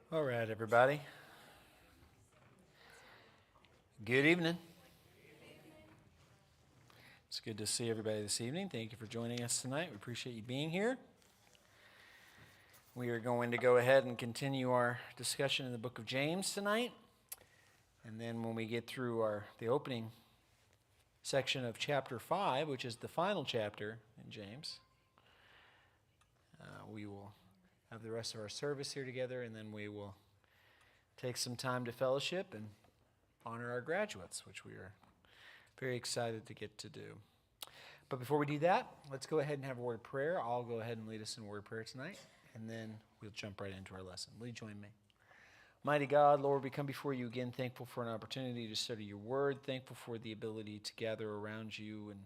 All right, everybody. Good evening. It's good to see everybody this evening. Thank you for joining us tonight. We appreciate you being here. We are going to go ahead and continue our discussion in the book of James tonight. And then when we get through the opening section of chapter 5, which is the final chapter in James, we will have the rest of our service here together, and then we will take some time to fellowship and honor our graduates, which we are very excited to get to do. But before we do that, let's go ahead and have a word of prayer. I'll go ahead and lead us in a word of prayer tonight, and then we'll jump right into our lesson. Will you join me? Mighty God, Lord, we come before you again, thankful for an opportunity to study your word, thankful for the ability to gather around you and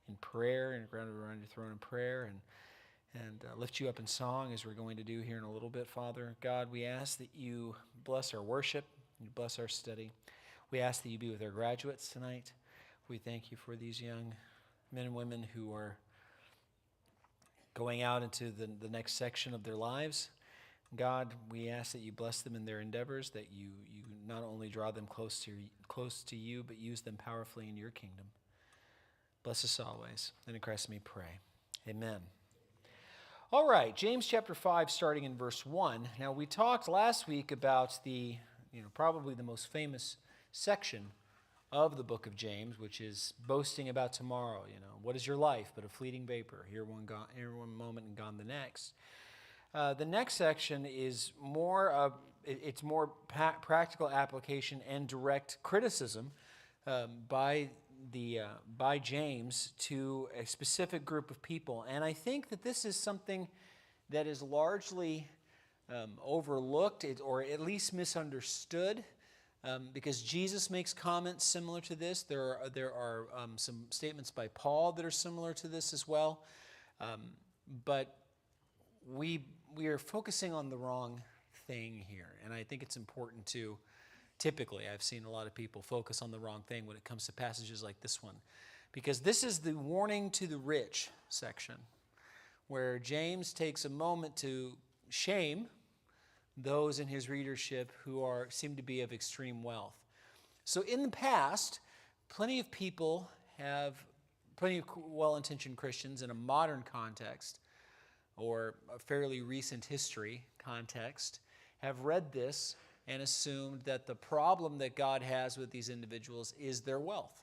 in prayer and around your throne in prayer and lift you up in song as we're going to do here in a little bit, Father. God, we ask that you bless our worship, you bless our study. We ask that you be with our graduates tonight. We thank you for these young men and women who are going out into the next section of their lives. God, we ask that you bless them in their endeavors, that you not only draw them close to you, but use them powerfully in your kingdom. Bless us always. And in Christ we pray. Amen. All right, James chapter 5, starting in verse 1. Now, we talked last week about probably the most famous section of the book of James, which is boasting about tomorrow. What is your life but a fleeting vapor? Here one moment and gone the next. The next section is more practical application and direct criticism by James to a specific group of people. And I think that this is something that is largely overlooked or at least misunderstood because Jesus makes comments similar to this. There are some statements by Paul that are similar to this as well. But we are focusing on the wrong thing here. And I think it's important to typically, I've seen a lot of people focus on the wrong thing when it comes to passages like this one. Because this is the warning to the rich section, where James takes a moment to shame those in his readership who seem to be of extreme wealth. So in the past, plenty of well-intentioned Christians in a modern context, or a fairly recent history context, have read this and assumed that the problem that God has with these individuals is their wealth.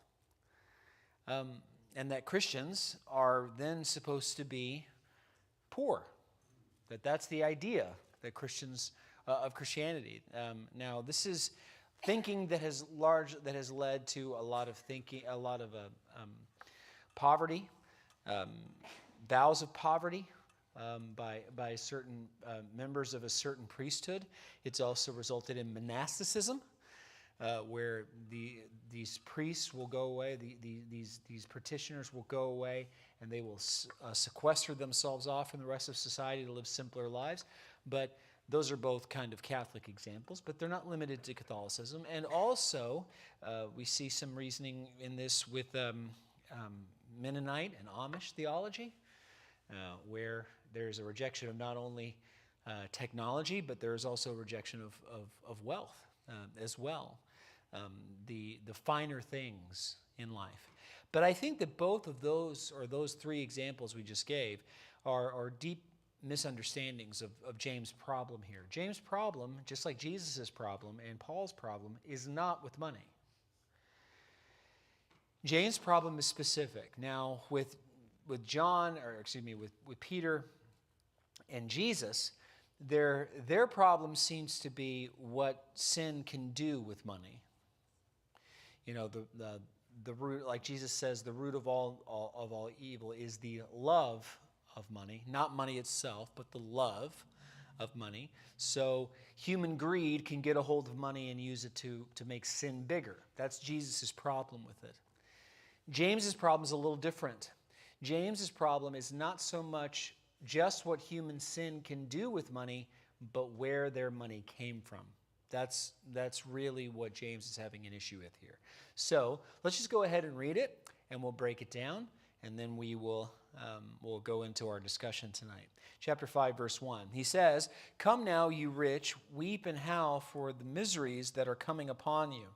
And that Christians are then supposed to be poor. That's the idea that Christians of Christianity. Now, this is thinking that has led to a lot of poverty, vows of poverty, by certain members of a certain priesthood. It's also resulted in monasticism, where these priests will go away, these practitioners will go away, and they will sequester themselves off from the rest of society to live simpler lives. But those are both kind of Catholic examples, but they're not limited to Catholicism. And also, we see some reasoning in this with Mennonite and Amish theology, where there's a rejection of not only technology, but there's also a rejection of wealth as well, the finer things in life. But I think that both of those three examples we just gave are deep misunderstandings of James' problem here. James' problem, just like Jesus' problem and Paul's problem, is not with money. James' problem is specific. Now, with Peter and Jesus, their problem seems to be what sin can do with money. The root, like Jesus says, the root of all evil is the love of money, not money itself, but the love of money. So human greed can get a hold of money and use it to make sin bigger. That's Jesus' problem with it. James's problem is a little different. James's problem is not so much just what human sin can do with money, but where their money came from. That's really what James is having an issue with here. So let's just go ahead and read it, and we'll break it down, and then we will we'll go into our discussion tonight. Chapter 5, verse 1. He says, "Come now, you rich, weep and howl for the miseries that are coming upon you.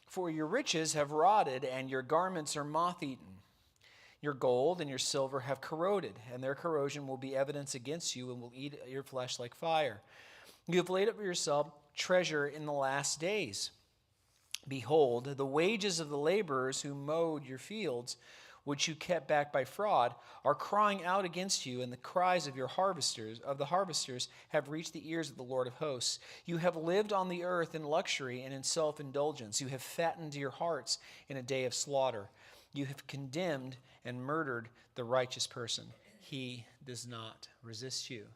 For your riches have rotted, and your garments are moth-eaten. Your gold and your silver have corroded, and their corrosion will be evidence against you and will eat your flesh like fire. You have laid up for yourself treasure in the last days. Behold, the wages of the laborers who mowed your fields, which you kept back by fraud, are crying out against you, and the cries of the harvesters have reached the ears of the Lord of hosts. You have lived on the earth in luxury and in self-indulgence. You have fattened your hearts in a day of slaughter. You have condemned and murdered the righteous person. He does not resist you."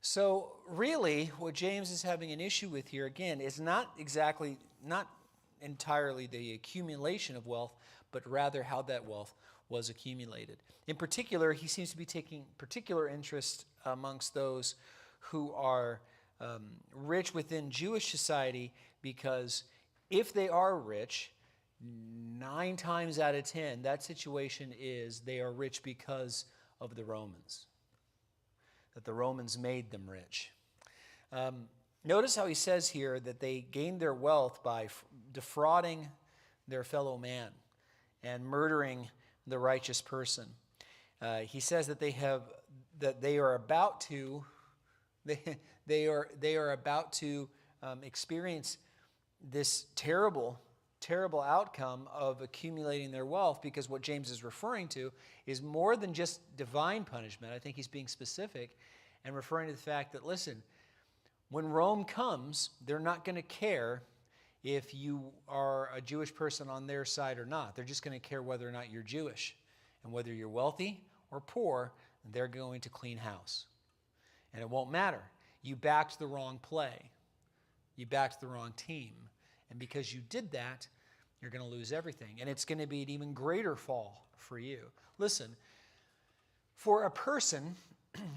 So really, what James is having an issue with here, again, is not entirely the accumulation of wealth, but rather how that wealth was accumulated. In particular, he seems to be taking particular interest amongst those who are rich within Jewish society, because if they are rich, 9 times out of 10, that situation is they are rich because of the Romans, that the Romans made them rich. Notice how he says here that they gained their wealth by defrauding their fellow man and murdering the righteous person. He says that they are about to experience this terrible outcome of accumulating their wealth, because what James is referring to is more than just divine punishment. I think he's being specific and referring to the fact that, listen, when Rome comes, they're not going to care if you are a Jewish person on their side or not. They're just going to care whether or not you're Jewish. And whether you're wealthy or poor, they're going to clean house. And it won't matter. You backed the wrong play. You backed the wrong team. And because you did that, you're going to lose everything. And it's going to be an even greater fall for you. Listen, for a person,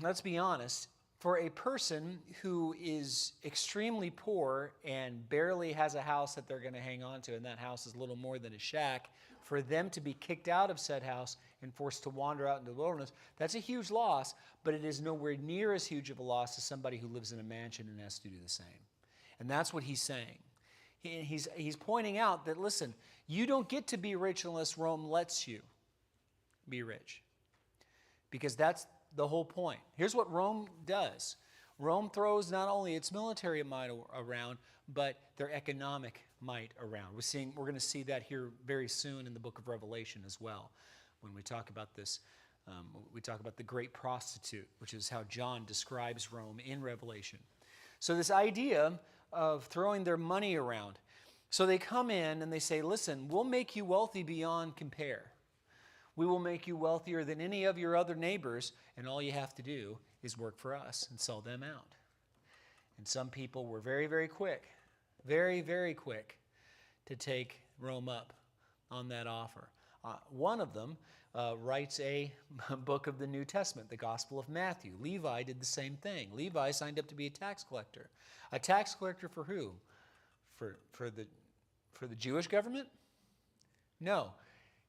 let's be honest, for a person who is extremely poor and barely has a house that they're going to hang on to, and that house is little more than a shack, for them to be kicked out of said house and forced to wander out into the wilderness, that's a huge loss, but it is nowhere near as huge of a loss as somebody who lives in a mansion and has to do the same. And that's what he's saying. He's pointing out that, listen, you don't get to be rich unless Rome lets you be rich, because that's the whole point. Here's what Rome does. Rome throws not only its military might around, but their economic might around. We're going to see that here very soon in the book of Revelation as well. When we talk about this, we talk about the great prostitute, which is how John describes Rome in Revelation. So this idea of throwing their money around. So they come in and they say, listen, we'll make you wealthy beyond compare. We will make you wealthier than any of your other neighbors, and all you have to do is work for us and sell them out. And some people were very, very quick to take Rome up on that offer. One of them writes a book of the New Testament, the Gospel of Matthew. Levi did the same thing. Levi signed up to be a tax collector. A tax collector for who? For the Jewish government? No.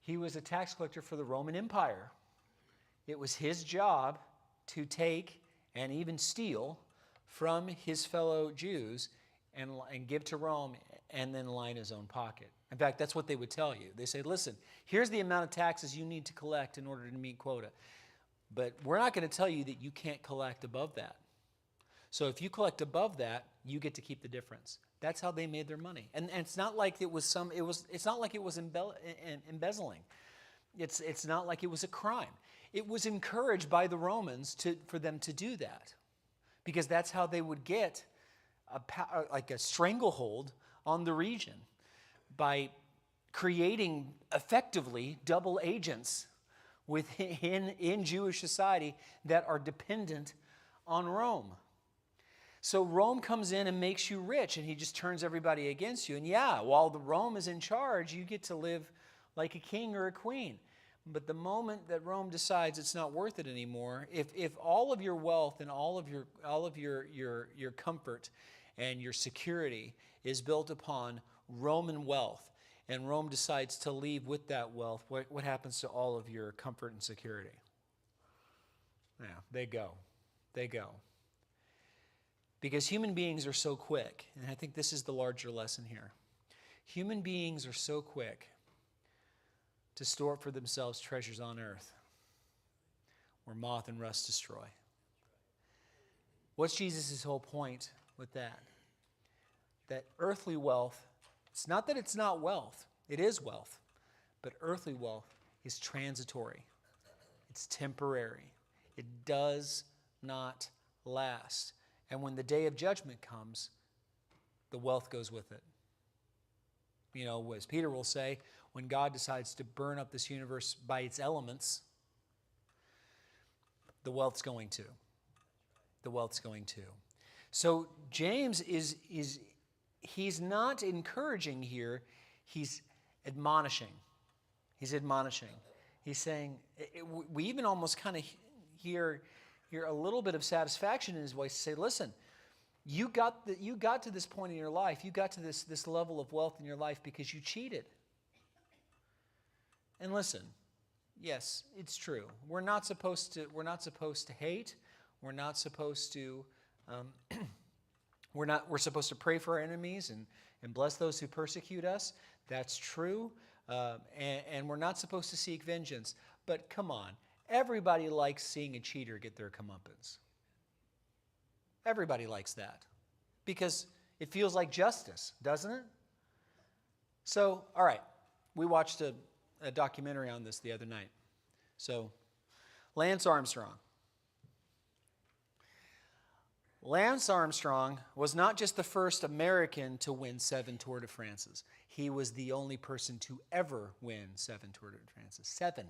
He was a tax collector for the Roman Empire. It was his job to take and even steal from his fellow Jews and give to Rome and then line his own pocket. In fact, that's what they would tell you. They say, listen, here's the amount of taxes you need to collect in order to meet quota. But we're not going to tell you that you can't collect above that. So if you collect above that, you get to keep the difference. That's how they made their money. And it's not like it was it's not like it was embezzling. It's not like it was a crime. It was encouraged by the Romans for them to do that, because that's how they would get a stranglehold on the region, by creating effectively double agents in Jewish society that are dependent on Rome. So Rome comes in and makes you rich, and he just turns everybody against you. And yeah, while the Rome is in charge, you get to live like a king or a queen. But the moment that Rome decides it's not worth it anymore, if all of your wealth and all of your comfort and your security is built upon Roman wealth, and Rome decides to leave with that wealth, what happens to all of your comfort and security? Yeah, they go. They go. Because human beings are so quick, and I think this is the larger lesson here. Human beings are so quick to store up for themselves treasures on earth where moth and rust destroy. What's Jesus' whole point with that? That earthly wealth, it's not that it's not wealth. It is wealth. But earthly wealth is transitory. It's temporary. It does not last. And when the day of judgment comes, the wealth goes with it. You know, as Peter will say, when God decides to burn up this universe by its elements, the wealth's going to. The wealth's going to. So James he's not encouraging here, he's admonishing. He's admonishing. He's saying, we even almost kind of hear a little bit of satisfaction in his voice to say, listen, you got to this point in your life, you got to this level of wealth in your life because you cheated. And listen, yes, it's true. We're not supposed to hate. We're not supposed to we're supposed to pray for our enemies and bless those who persecute us. That's true. And we're not supposed to seek vengeance. But come on, everybody likes seeing a cheater get their comeuppance. Everybody likes that because it feels like justice, doesn't it? So, all right, we watched a documentary on this the other night. So, Lance Armstrong. Lance Armstrong was not just the first American to win 7 Tour de France's. He was the only person to ever win 7 Tour de France's. 7.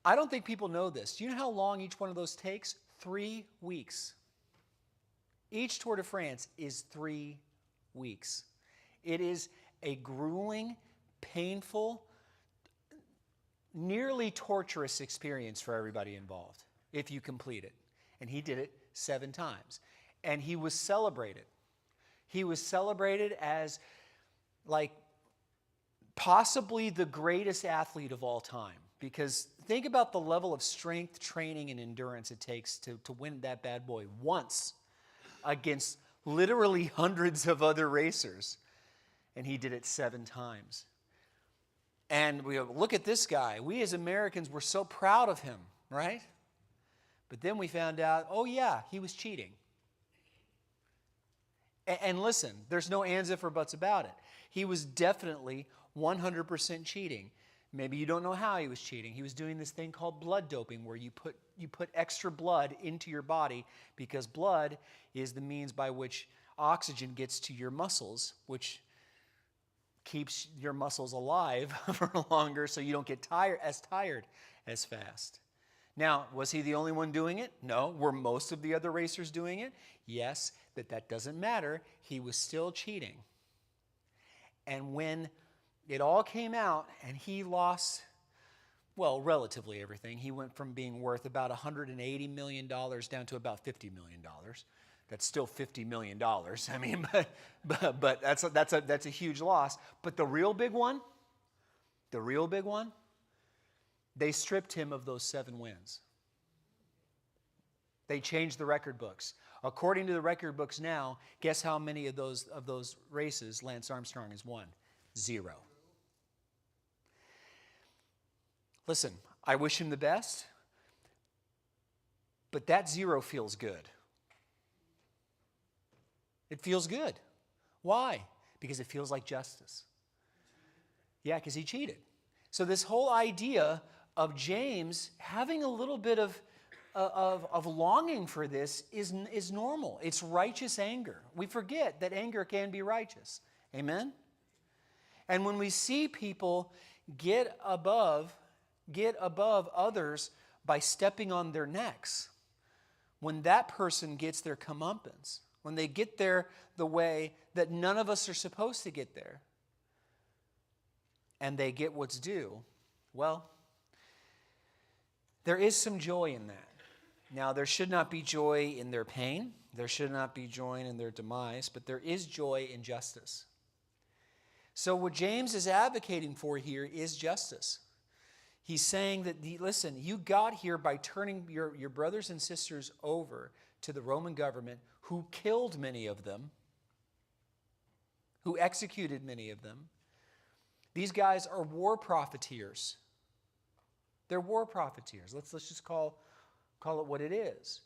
I don't think people know this. Do you know how long each one of those takes? 3 weeks. Each Tour de France is 3 weeks. It is a grueling, painful, nearly torturous experience for everybody involved if you complete it. And he did it 7 times. And he was celebrated. He was celebrated as like possibly the greatest athlete of all time. Because think about the level of strength, training, and endurance it takes to win that bad boy once against literally hundreds of other racers. And he did it 7 times. And we look at this guy. We as Americans were so proud of him, right? But then we found out, oh yeah, he was cheating. And listen, there's no ands, if, or buts about it. He was definitely 100% cheating. Maybe you don't know how he was cheating. He was doing this thing called blood doping, where you put extra blood into your body because blood is the means by which oxygen gets to your muscles, which keeps your muscles alive for longer so you don't get tired as fast. Now, was he the only one doing it? No. Were most of the other racers doing it? Yes, but that doesn't matter. He was still cheating. And when it all came out and he lost, well, relatively everything. He went from being worth about $180 million down to about $50 million. That's still $50 million. I mean, but that's a huge loss. But the real big one, they stripped him of those 7 wins. They changed the record books. According to the record books now, guess how many of those races Lance Armstrong has won? 0. Listen, I wish him the best, but that 0 feels good. It feels good. Why? Because it feels like justice. Yeah, because he cheated. So this whole idea of James having a little bit of longing for this is normal. It's righteous anger. We forget that anger can be righteous. Amen? And when we see people get above others by stepping on their necks, when that person gets their comeuppance, when they get there the way that none of us are supposed to get there, and they get what's due, well, there is some joy in that. Now, there should not be joy in their pain. There should not be joy in their demise, but there is joy in justice. So what James is advocating for here is justice. He's saying that, listen, you got here by turning your brothers and sisters over to the Roman government, who killed many of them, who executed many of them. These guys are war profiteers. They're war profiteers. Let's just call it what it is.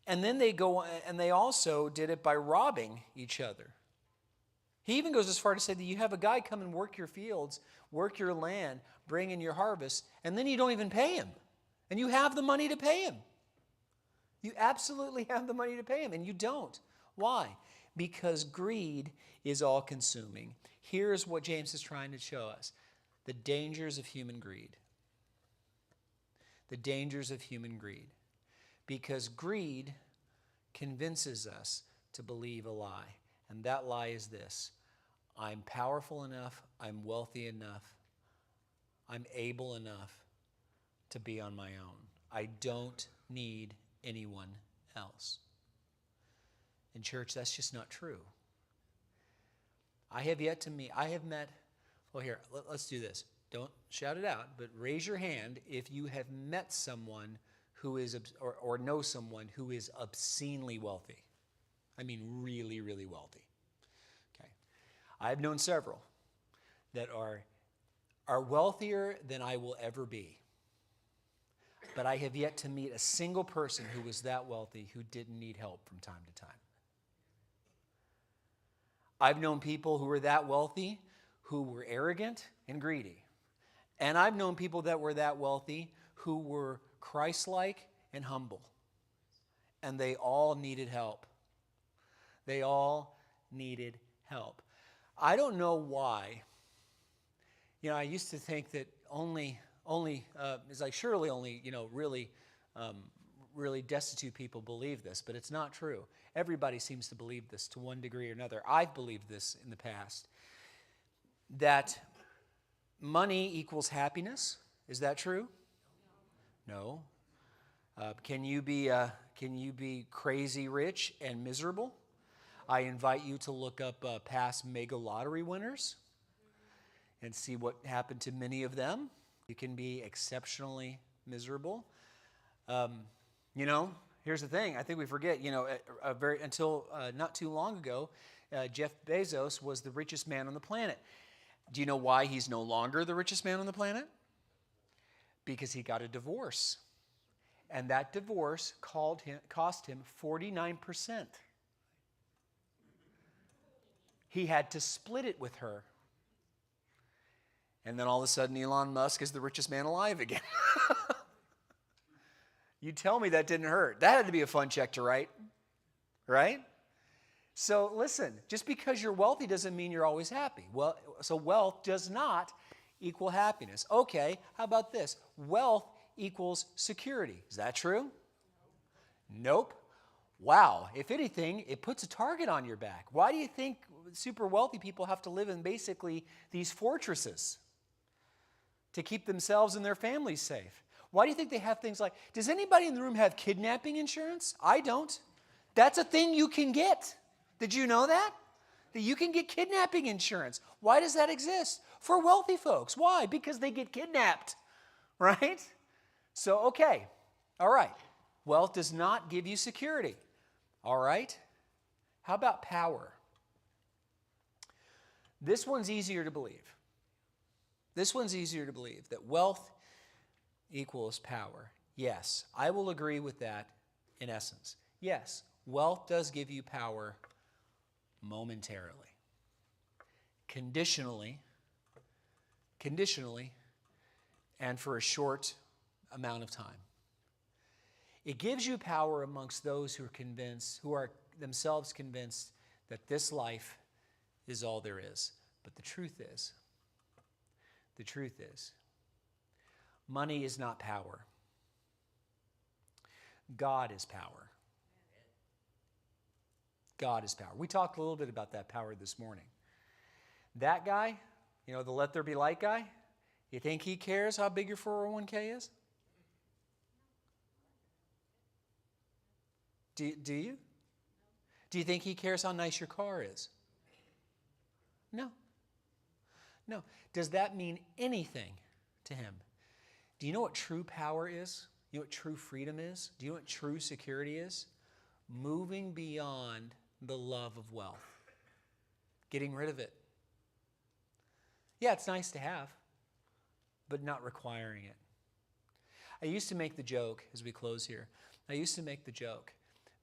And then they go, and they also did it by robbing each other. He even goes as far to say that you have a guy come and work your fields, work your land, bring in your harvest, and then you don't even pay him. And you have the money to pay him. You absolutely have the money to pay him, and you don't. Why? Because greed is all-consuming. Here's what James is trying to show us: the dangers of human greed. The dangers of human greed. Because greed convinces us to believe a lie. And that lie is this: I'm powerful enough, I'm wealthy enough, I'm able enough to be on my own. I don't need anyone else. In church, that's just not true. Let's do this. Don't shout it out, but raise your hand if you have met someone who is, or know someone who is obscenely wealthy. I mean, really, really wealthy. Okay. I've known several that are wealthier than I will ever be. But I have yet to meet a single person who was that wealthy who didn't need help from time to time. I've known people who were that wealthy who were arrogant and greedy. And I've known people that were that wealthy who were Christ-like and humble. And they all needed help. They all needed help. I don't know why. You know, I used to think that only really destitute people believe this, but it's not true. Everybody seems to believe this to one degree or another. I've believed this in the past, that money equals happiness. Is that true? No. Can you be crazy rich and miserable? I invite you to look up past mega lottery winners and see what happened to many of them. You can be exceptionally miserable. Here's the thing. I think we forget, until not too long ago, Jeff Bezos was the richest man on the planet. Do you know why he's no longer the richest man on the planet? Because he got a divorce. And that divorce cost him 49%. He had to split it with her. And then all of a sudden, Elon Musk is the richest man alive again. You tell me that didn't hurt. That had to be a fun check to write, right? So listen, just because you're wealthy doesn't mean you're always happy. Well, so wealth does not equal happiness. Okay, how about this? Wealth equals security. Is that true? Nope. Wow. If anything, it puts a target on your back. Why do you think super wealthy people have to live in basically these fortresses to keep themselves and their families safe? Why do you think they have things like, does anybody in the room have kidnapping insurance? I don't. That's a thing you can get. Did you know that? That you can get kidnapping insurance. Why does that exist? For wealthy folks. Why? Because they get kidnapped, right? So, okay, all right. Wealth does not give you security, all right? How about power? This one's easier to believe. This one's easier to believe, that wealth equals power. Yes, I will agree with that in essence. Yes, wealth does give you power momentarily. Conditionally, and for a short amount of time. It gives you power amongst those who are themselves convinced that this life is all there is. But the truth is, money is not power. God is power. God is power. We talked a little bit about that power this morning. That guy, the Let There Be Light guy, you think he cares how big your 401k is? Do you? Do you think he cares how nice your car is? No. Does that mean anything to him? Do you know what true power is? You know what true freedom is? Do you know what true security is? Moving beyond the love of wealth. Getting rid of it. Yeah, it's nice to have, but not requiring it. I used to make the joke, as we close here, I used to make the joke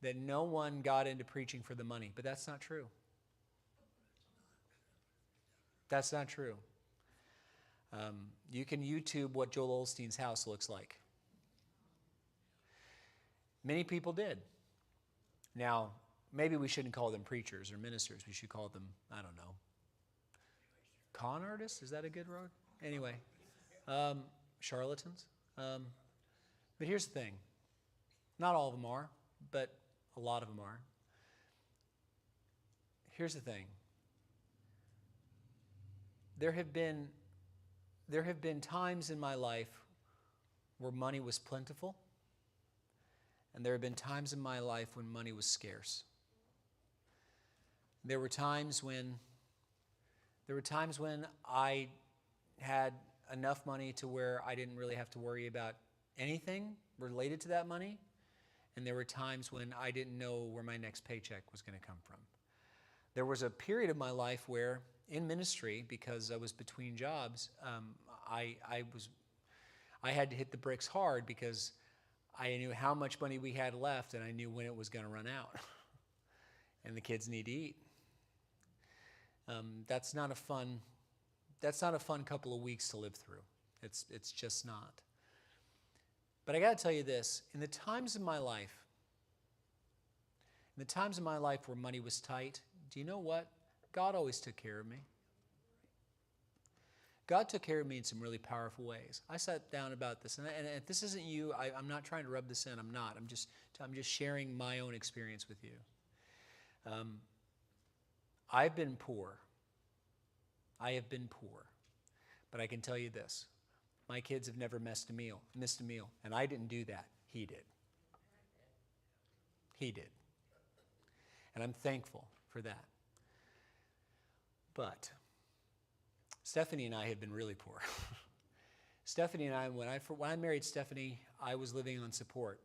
that no one got into preaching for the money, but that's not true. That's not true. You can YouTube what Joel Osteen's house looks like. Many people did. Now, maybe we shouldn't call them preachers or ministers. We should call them, I don't know, con artists? Is that a good word? Anyway, charlatans. But here's the thing. Not all of them are, but a lot of them are. Here's the thing. There have been times in my life where money was plentiful, and there have been times in my life when money was scarce. There were times when I had enough money to where I didn't really have to worry about anything related to that money, and there were times when I didn't know where my next paycheck was going to come from. There was a period of my life where, in ministry, because I was between jobs, I had to hit the bricks hard because I knew how much money we had left, and I knew when it was going to run out. And the kids need to eat. That's not a fun couple of weeks to live through. It's just not. But I got to tell you this, in the times of my life where money was tight, do you know what? God always took care of me. God took care of me in some really powerful ways. I sat down about this, and if this isn't you, I'm not trying to rub this in. I'm not. I'm just sharing my own experience with you. I've been poor. I have been poor. But I can tell you this. My kids have never missed a meal. And I didn't do that. He did. He did. And I'm thankful for that. But Stephanie and I have been really poor. Stephanie and I, when I married Stephanie, I was living on support.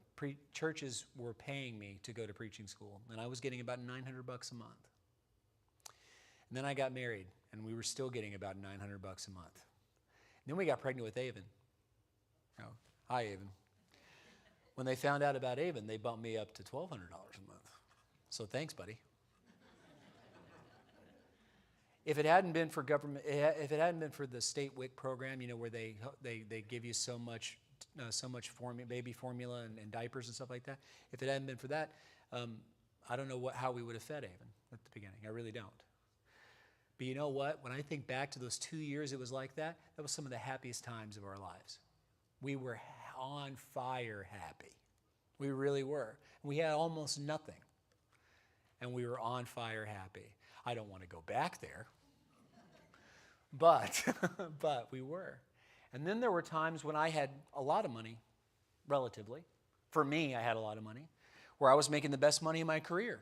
Churches were paying me to go to preaching school, and I was getting about $900 a month. And then I got married, and we were still getting about $900 a month. And then we got pregnant with Avon. Oh, hi, Avon. When they found out about Avon, they bumped me up to $1,200 a month. So thanks, buddy. If it hadn't been for government, if it hadn't been for the state WIC program, you know, where they give you so much baby formula and diapers and stuff like that. If it hadn't been for that, I don't know how we would have fed Avon at the beginning. I really don't. But you know what? When I think back to those 2 years it was like that, that was some of the happiest times of our lives. We were on fire happy. We really were. We had almost nothing. And we were on fire happy. I don't want to go back there. But we were. And then there were times when I had a lot of money, relatively. For me, I had a lot of money, where I was making the best money in my career.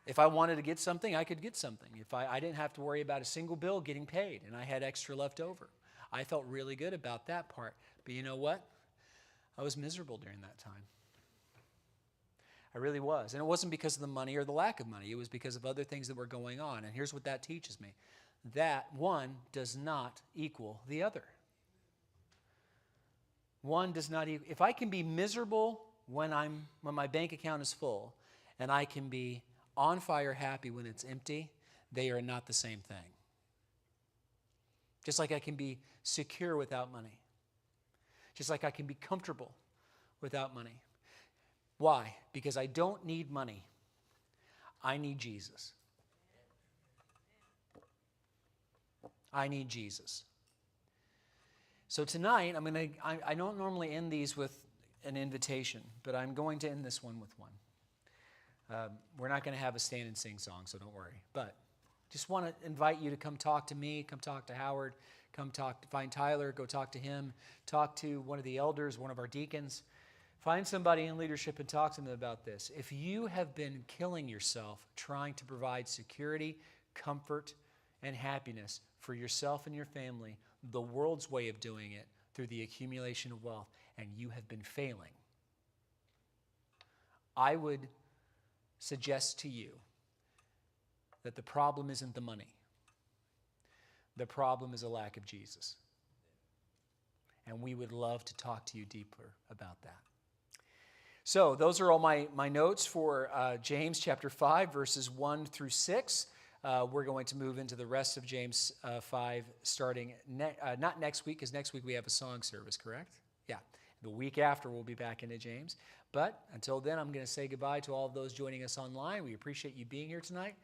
If I wanted to get something, I could get something. If I didn't have to worry about a single bill getting paid, and I had extra left over. I felt really good about that part. But you know what? I was miserable during that time. I really was. And it wasn't because of the money or the lack of money. It was because of other things that were going on. And here's what that teaches me. That one does not equal the other. One does not equal. If I can be miserable when my bank account is full, and I can be on fire happy when it's empty, they are not the same thing. Just like I can be secure without money. Just like I can be comfortable without money. Why? Because I don't need money. I need Jesus. I need Jesus. So tonight, I don't normally end these with an invitation, but I'm going to end this one with one. We're not going to have a stand and sing song, so don't worry. But just want to invite you to come talk to me, come talk to Howard, find Tyler, go talk to him, talk to one of the elders, one of our deacons. Find somebody in leadership and talk to them about this. If you have been killing yourself trying to provide security, comfort, and happiness for yourself and your family, the world's way of doing it, through the accumulation of wealth, and you have been failing, I would suggest to you that the problem isn't the money. The problem is a lack of Jesus. And we would love to talk to you deeper about that. So those are all my notes for James chapter 5, verses 1 through 6. We're going to move into the rest of James 5 starting not next week, because next week we have a song service, correct? Yeah. The week after we'll be back into James. But until then, I'm going to say goodbye to all of those joining us online. We appreciate you being here tonight.